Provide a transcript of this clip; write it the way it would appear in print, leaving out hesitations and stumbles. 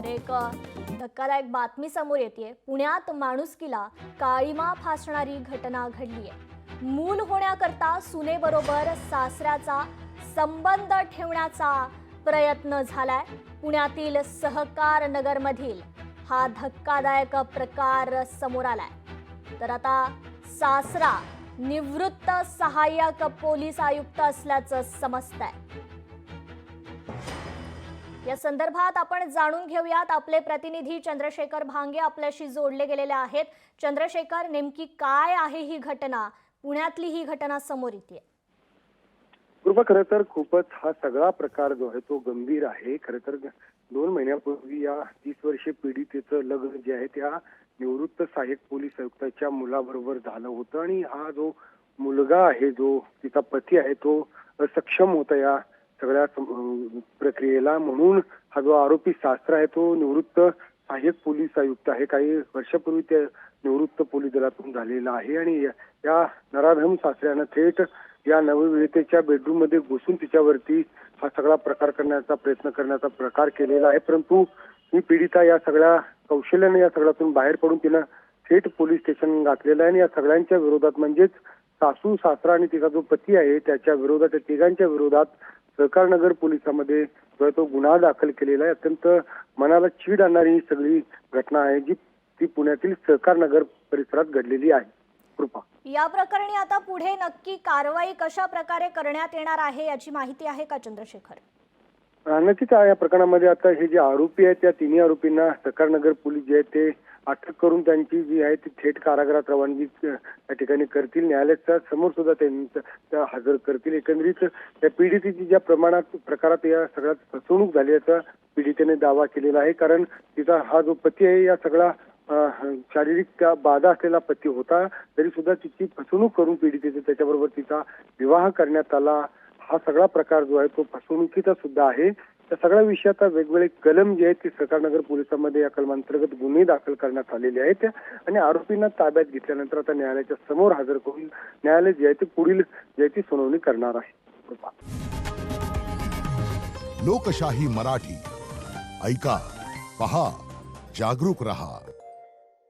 तर एक धक्कादायक बातमी समोर येते। पुण्यात माणुसकीला काळीमा फासणारी घटना घडली आहे। मूल होण्याकरता सुनेबरोबर सासऱ्याचा संबंध ठेवण्याचा प्रयत्न झालाय। पुण्यातील सहकार नगरमधील हा धक्कादायक प्रकार समोर आलाय। तर आता सासरा निवृत्त सहाय्यक पोलीस आयुक्त असल्याचं समजतंय। या संदर्भात आपण जाणून घेऊयात। आपले प्रतिनिधी चंद्रशेखर भांगे आपल्याशी जोडले गेलेले आहेत। चंद्रशेखर, नेमकी काय आहे ही घटना? पुण्यातली ही घटना समोर येते। कृपा, खरं तर खूपच हा सगळा प्रकार जो आहे तो गंभीर आहे। खरं तर 2 महिन्यापूर्वी या 30 वर्षीय पीडितेचं लग्न जे आहे त्या निवृत्त सहाय्यक पोलीस आयुक्ताच्या मुलाबरोबर झालं होतं आणि हा जो मुलगा आहे, जो तिचा पती आहे, तो सक्षम होता या सगळ्या प्रक्रियेला। म्हणून हा जो आरोपी सासरा आहे तो निवृत्त सहाय्यक पोलीस आयुक्त आहे। काही वर्षापूर्वी ते निवृत्त पोलीस दलातून झालेला आहे आणि या नराधम सासऱ्यानं थेट या नवविवाहितेच्या बेडरूम मध्ये घुसून तिच्यावरती हा सगळा प्रकार करण्याचा प्रयत्न करण्याचा प्रकार केलेला आहे। परंतु ही पीडिता या सगळ्या कौशल्याने या सगळ्यातून बाहेर पडून तिनं थेट पोलीस स्टेशन गाठलेलं आहे आणि या सगळ्यांच्या विरोधात म्हणजेच सासू, सासरा आणि तिचा जो पती आहे त्याच्या विरोधात, त्या तिघांच्या विरोधात सहकार नगर पोलिसांमध्ये तो गुन्हा दाखल केलेला आहे। अत्यंत मनाला चीड आणणारी ही सगळी घटना आहे जी ती पुण्यातील सहकार नगर परिसरात घडलेली आहे। कृपा, या प्रकरणी आता पुढे नक्की कारवाई कशा प्रकारे करण्यात येणार आहे याची माहिती आहे का चंद्रशेखर? नक्कीच या प्रकरणामध्ये आता हे जे आरोपी आहेत त्या तिन्ही आरोपींना सहकार नगर पोलीस जे आहेत ते अटक करून त्यांची जी आहे ती थेट कारागृहात रवानगी त्या ठिकाणी करतील। न्यायालयाच्या समोर सुद्धा त्या हजर करतील। एकंदरीत त्या पीडितेची ज्या प्रकारात या सगळ्यात फसवणूक झाली याचा पीडितेने दावा केलेला आहे। कारण तिचा हा जो पती आहे या सगळा शारीरिक बाधा असलेला पती होता, तरी सुद्धा तिची फसवणूक करून पीडितेचे त्याच्याबरोबर तिचा विवाह करण्यात आला। हा सगळा प्रकार जो आहे तो फसवणुकीचा सुद्धा आहे। त्या सगळ्या विषयाचा वेगवेगळे कलम जे आहेत ते सहकारनगर पोलिसांमध्ये या कलमांतर्गत गुन्हे दाखल करण्यात आलेले आहेत आणि आरोपींना ताब्यात घेतल्यानंतर आता न्यायालयाच्या समोर हजर करून न्यायालय जे आहे ते पुढील जे ती सुनावणी करणार आहे। लोकशाही मराठी ऐका, पहा, जागरूक रहा।